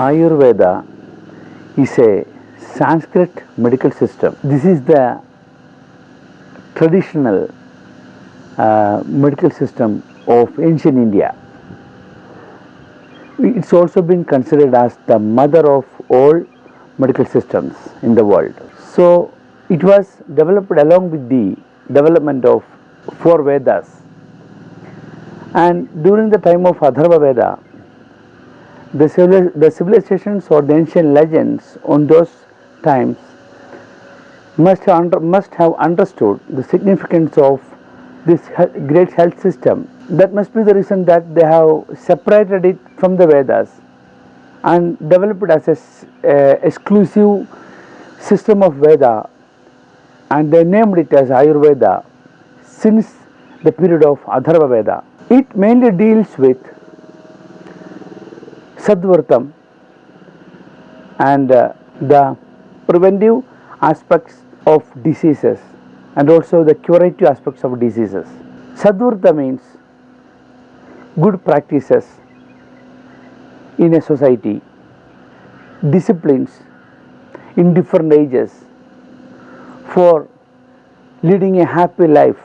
Ayurveda is a Sanskrit medical system. This is the traditional medical system of ancient India. It's also been considered as the mother of all medical systems in the world. So it was developed along with the development of four Vedas. And during the time of Atharva Veda, the civilizations or the ancient legends on those times must have understood the significance of this great health system. That must be the reason that they have separated it from the Vedas and developed it as a exclusive system of Veda, and they named it as Ayurveda since the period of Atharva Veda. It mainly deals with Sadhvartam and the preventive aspects of diseases and also the curative aspects of diseases. Sadhvarta means good practices in a society, disciplines in different ages for leading a happy life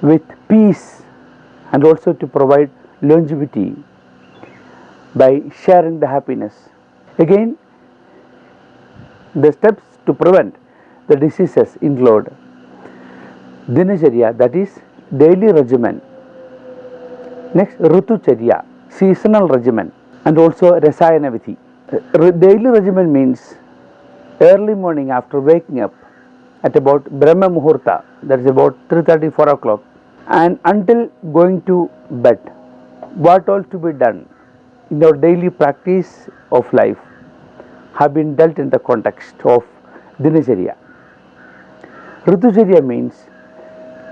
with peace and also to provide longevity by sharing the happiness. Again, the steps to prevent the diseases include Dinacharya, that is daily regimen. Next, Ritucharya, seasonal regimen, and also Rasayana Vithi. Daily regimen means early morning after waking up at about Brahma Muhurta, that is about 3:30, 4 o'clock, and until going to bed. What all to be done in our daily practice of life have been dealt in the context of Dinacharya. Ritucharya means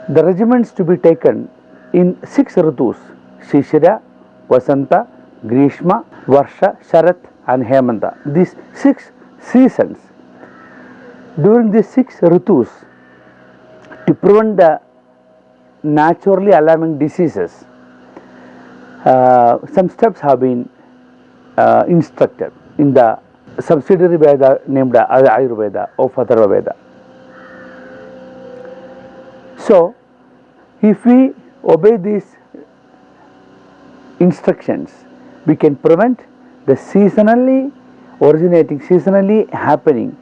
the regimens to be taken in 6 Ritus: Shishira, Vasanta, Grishma, Varsha, Sharat and Hemanta. These 6 seasons. During these 6 Ritus, to prevent the naturally alarming diseases, some steps have been instructed in the subsidiary Veda named Ayurveda of Atharva Veda. So, if we obey these instructions, we can prevent the seasonally happening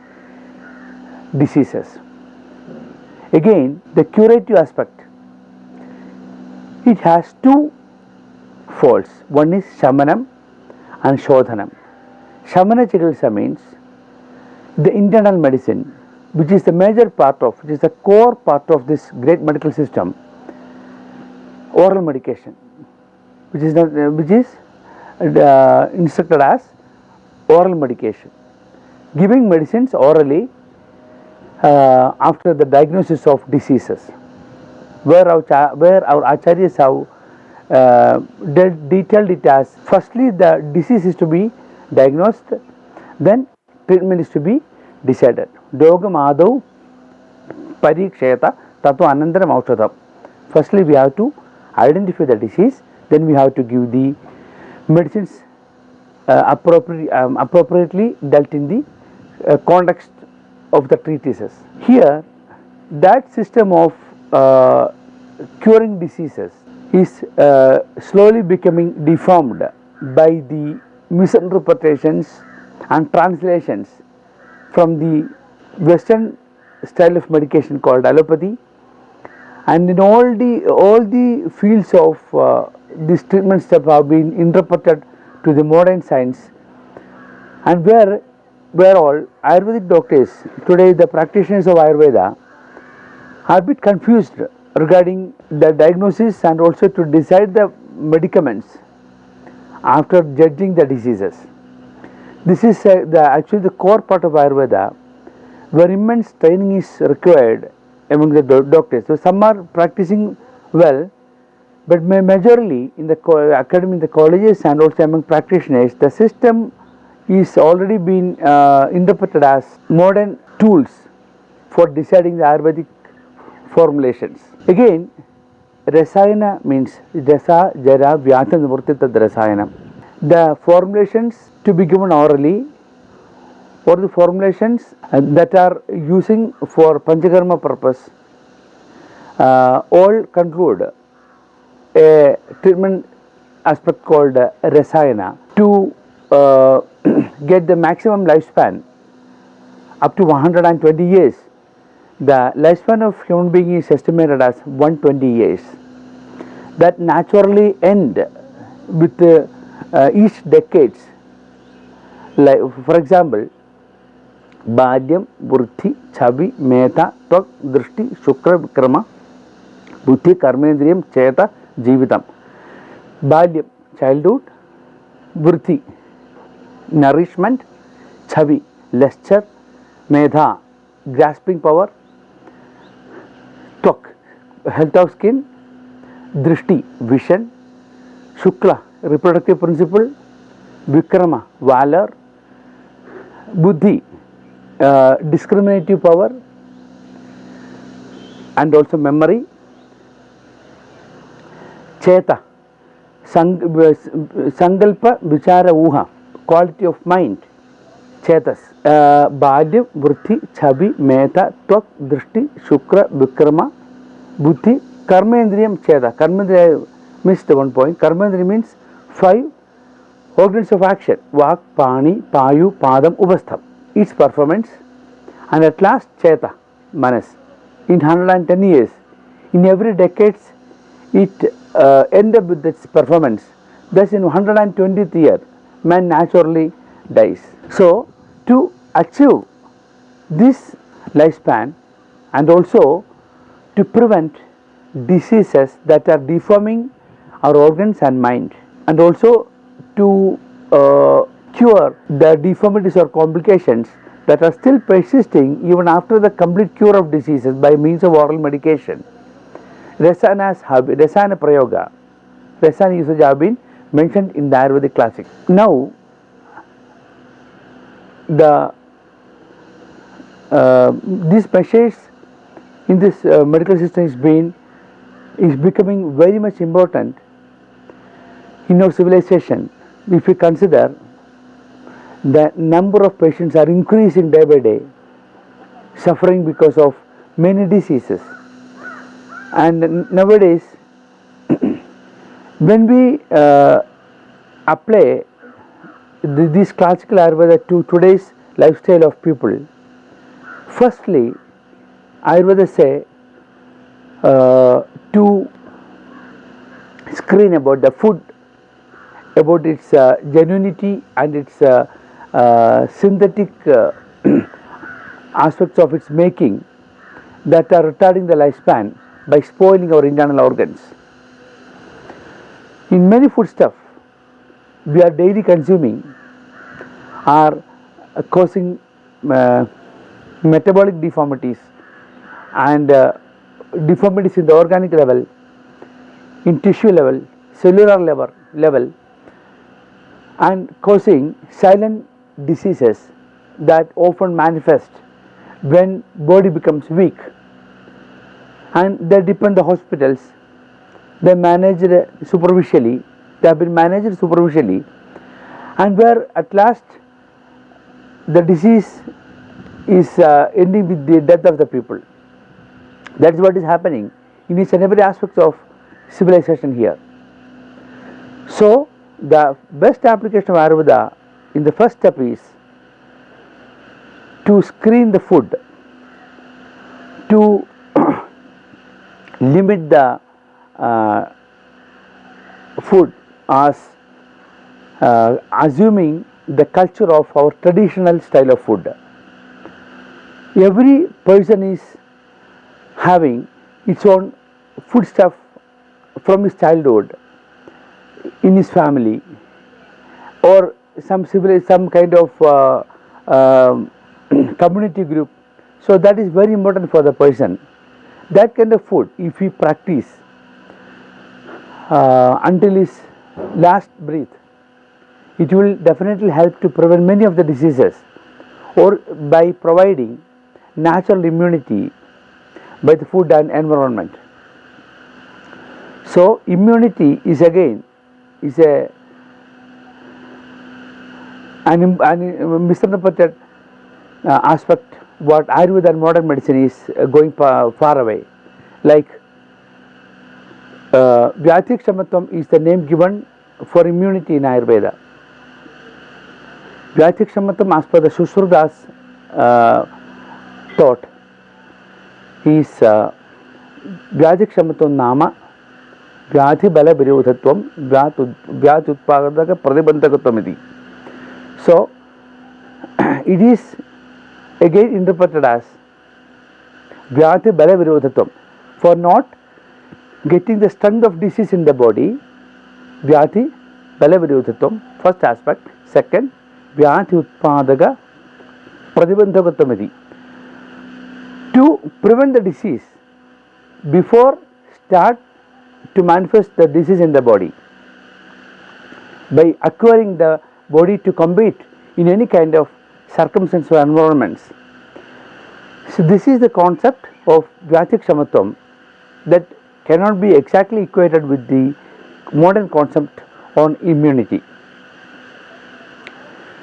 diseases. Again, the curative aspect, it has 2 folds. One is Shamanam and Shodhanam. Shamana Chikitsa means the internal medicine, which is the major part of, which is the core part of this great medical system. Oral medication, which is instructed as oral medication, giving medicines orally after the diagnosis of diseases, where our acharyas have detailed it as firstly the disease is to be diagnosed, then treatment is to be decided. Dogam adau parikshayata tato anandaram aushadam. Firstly we have to identify the disease, then we have to give the medicines appropriately dealt in the context of the treatises. Here, that system of curing diseases is slowly becoming deformed by the misinterpretations and translations from the Western style of medication called allopathy, and in all the fields of these treatments that have been interpreted to the modern science, and where all Ayurvedic doctors today, the practitioners of Ayurveda, are a bit confused regarding the diagnosis and also to decide the medicaments after judging the diseases. This is actually the core part of Ayurveda, where immense training is required among the doctors. So some are practicing well, but majorly in the academy, in the colleges and also among practitioners, the system is already been interpreted as modern tools for deciding the Ayurvedic formulations. Again, Rasayana means Rasa, Jara, Vyatha, Nivurti, Tad Rasayana. The formulations to be given orally or the formulations that are using for Panchakarma purpose all conclude a treatment aspect called Rasayana to get the maximum lifespan up to 120 years. The lifespan of human being is estimated as 120 years. That naturally end with each decades. Like for example, Badyam, Vruddhi, Chavi, Meta, Tvak, Drishti, Shukra, Vikrama, Buddhi, Karmendriyam, Cheta, Jivitam. Balyam, childhood. Vruddhi, nourishment. Chavi, luster. Medha, grasping power. Tvak, health of skin. Drishti, vision. Shukla, reproductive principle. Vikrama, valor. Buddhi, discriminative power and also memory. Cheta, Sankalpa, Vichara, Uha, quality of mind. Chetas, Badyam, Vruddhi, Chavi, Meta, Tvak, Drishti, Shukra, Vikrama, Buddhi, Karmendriyam, Cheta. Karmendriya, I missed one point. Karmendriya means 5 organs of action: Vak, Pani, Payu, Padam, Upastham. Its performance, and at last Cheta, Manas. In 110 years, in every decade, it ends up with its performance. Thus, in 120th year, man naturally dies. So, to achieve this lifespan and also to prevent diseases that are deforming our organs and mind, and also to cure the deformities or complications that are still persisting even after the complete cure of diseases by means of oral medication. Rasana Prayoga, Rasana usage have been mentioned in the Ayurvedic classics. Now, these measures in this medical system is becoming very much important in our civilization. If we consider the number of patients are increasing day by day, suffering because of many diseases. And nowadays, when we apply this classical Ayurveda to today's lifestyle of people, firstly, Ayurveda say to screen about the food, about its genuinity and its synthetic aspects of its making that are retarding the lifespan by spoiling our internal organs. In many foodstuffs we are daily consuming are causing metabolic deformities and deformities in the organic level, in tissue level, cellular level, and causing silent diseases that often manifest when body becomes weak, and they depend the hospitals. They managed superficially, they have been managed superficially, and where at last the disease is ending with the death of the people. That is what is happening in each and every aspect of civilization here. So, the best application of Ayurveda in the first step is to screen the food, to limit the food as assuming the culture of our traditional style of food. Every person is having its own foodstuff from his childhood in his family, or some kind of community group. So that is very important for the person. That kind of food, if he practice until his last breath, it will definitely help to prevent many of the diseases, or by providing natural immunity by the food and environment. So immunity is again a and misinterpreted aspect what Ayurveda and modern medicine is going far away. Like Vyati Kshamatvam is the name given for immunity in Ayurveda. Vyati Kshamatvam, as per the Sushrutas thought, is Vyati Kshamatvam Nama Vyati Bala Virodhatvam Vyat Utpadaka Pradibandhakatvam iti. So it is again interpreted as Vyati Bala Virodhatvam, for not getting the strength of disease in the body. Vyati Bala Virodhatvam, first aspect. Second, Vyati Utpadaka Pradibandhakatvam iti. To prevent the disease before start to manifest the disease in the body, by acquiring the body to compete in any kind of circumstance or environments. So this is the concept of Vyati Kshamatvam that cannot be exactly equated with the modern concept on immunity.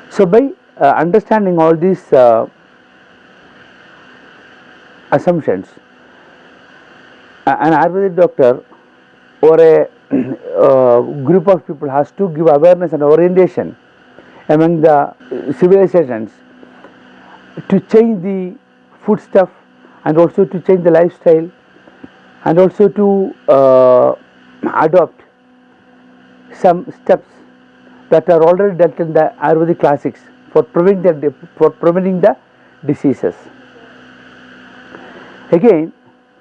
So by understanding all these assumptions, an Ayurvedic doctor or a group of people has to give awareness and orientation among the civilizations to change the foodstuff and also to change the lifestyle and also to adopt some steps that are already dealt in the Ayurvedic classics for preventing the diseases. Again,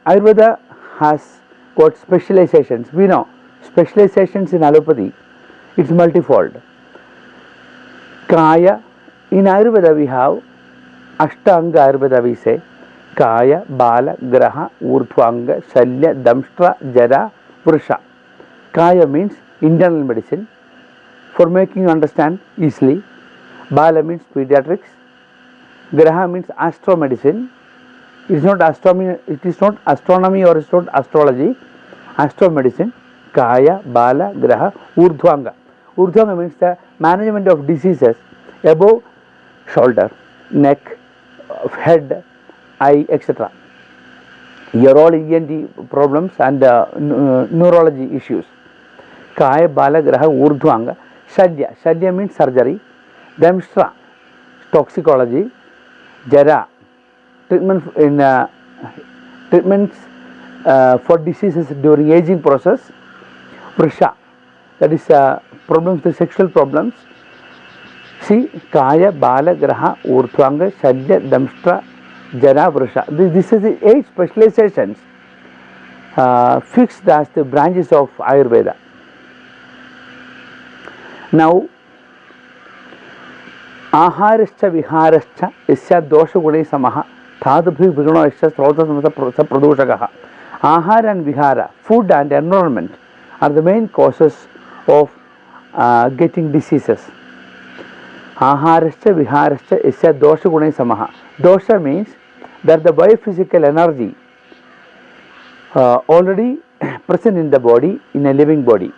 Ayurveda has got specializations. We know specializations in allopathy, it's multifold. Kaya, in Ayurveda we have Ashtanga Ayurveda, we say Kaya, Bala, Graha, Urdhvanga, Shalya, Damshtra, Jara, Purusha. Kaya means internal medicine, for making you understand easily. Bala means pediatrics. Graha means astro medicine. It is not astronomy or it is not astrology. Astro medicine. Kaya, Bala, Graha, Urdhvanga. Urdhvanga means the management of diseases above shoulder, neck, head, eye, etc. Here all ENT problems and neurology issues. Kaya, Bala, Graha, Urdhvanga. Shalya. Shalya means surgery. Damshtra, toxicology. Jara, treatments for diseases during aging process. Vrusha, that is problems, the sexual problems. See, Kaya, Bala, Graha, Urdhvanga, Shalya, Damshtra, Jara, Vrusha. This is the 8 specializations fixed as the branches of Ayurveda. Now, Aharascha Viharascha Isya Dosha Gune Samaha Thadabhi Vigano Isya Srota Samasa Pradoshagaha. Ahara and Vihara, food and environment, are the main causes of getting diseases. Aharascha Viharascha Isya Dosha Gune Samaha. Dosha means that the biophysical energy already present in the body, in a living body,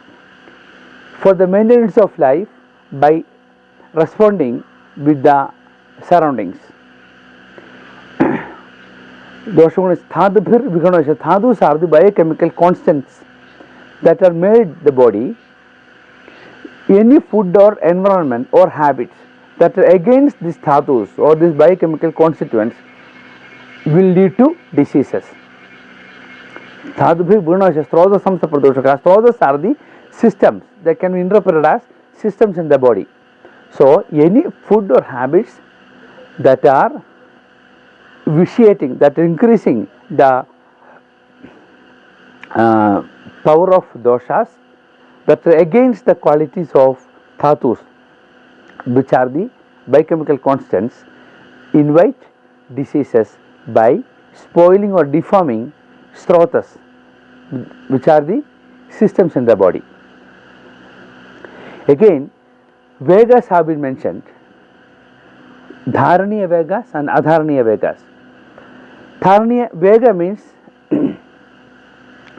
for the maintenance of life by responding with the surroundings. Dosha is Thadabhir Viganoisha. Thadus are the biochemical constants that are made the body. Any food or environment or habits that are against these dhatus or these biochemical constituents will lead to diseases. Dhadubhi Bhurnavisha, Strodha Samsa Pradoshaka. Strodhas are the systems that can be interpreted as systems in the body. So, any food or habits that are vitiating, that are increasing the power of doshas, that are against the qualities of dhatus, which are the biochemical constants, invite diseases by spoiling or deforming strotas, which are the systems in the body. Again, Vegas have been mentioned. Dharaniya Vegas and Adharaniya Vegas. Dharaniya Vega means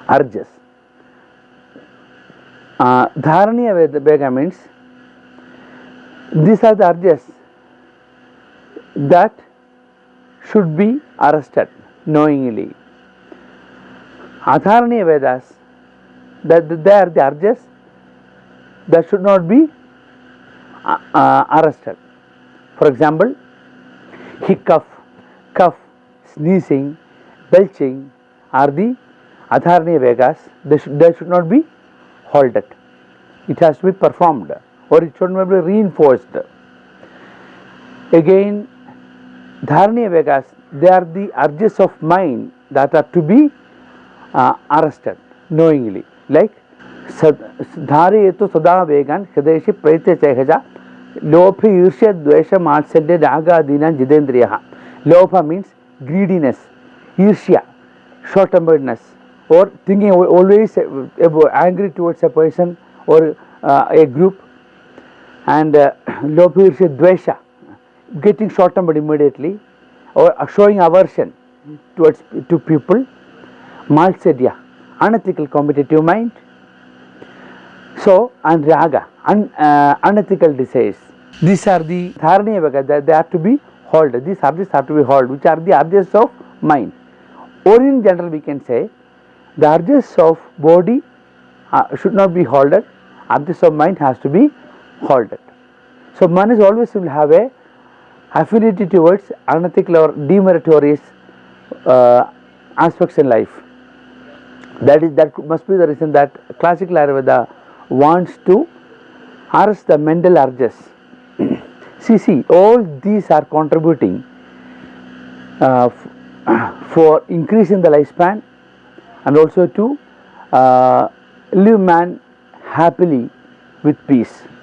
urges. Dharaniya Vega means These are the urges that should be arrested knowingly. Atharaniya Vedas, that they are the urges that should not be arrested. For example, hiccup, cough, sneezing, belching are the Atharaniya Vedas. They should not be halted. It has to be performed or it should not be reinforced. Again, Dharaniya Vedas, they are the urges of mind that are to be arrested knowingly. Like Dharayetu Sada Vegan Hrideshi Praitya Chehaja Lopha Irsha Dvesha Matsalya Raga Dina Jidendriyaha. Lopha means greediness, Irsha, short-temperedness, or thinking always angry towards a person or a group, and Lopha Irsha Dvesha, getting short-tempered immediately, or showing aversion to people. Malsadya, unethical competitive mind. So, and raga, unethical desires. These are the Dharaniya Vedas, they have to be halted. These urges have to be halted, which are the urges of mind. Or in general, we can say the urges of body should not be halted, urges of mind has to be halted. So, Manas always will have a affinity towards unethical or demeritorious aspects in life. That must be the reason that classical Ayurveda wants to arrest the mental urges. See, all these are contributing for increasing the lifespan and also to live man happily with peace.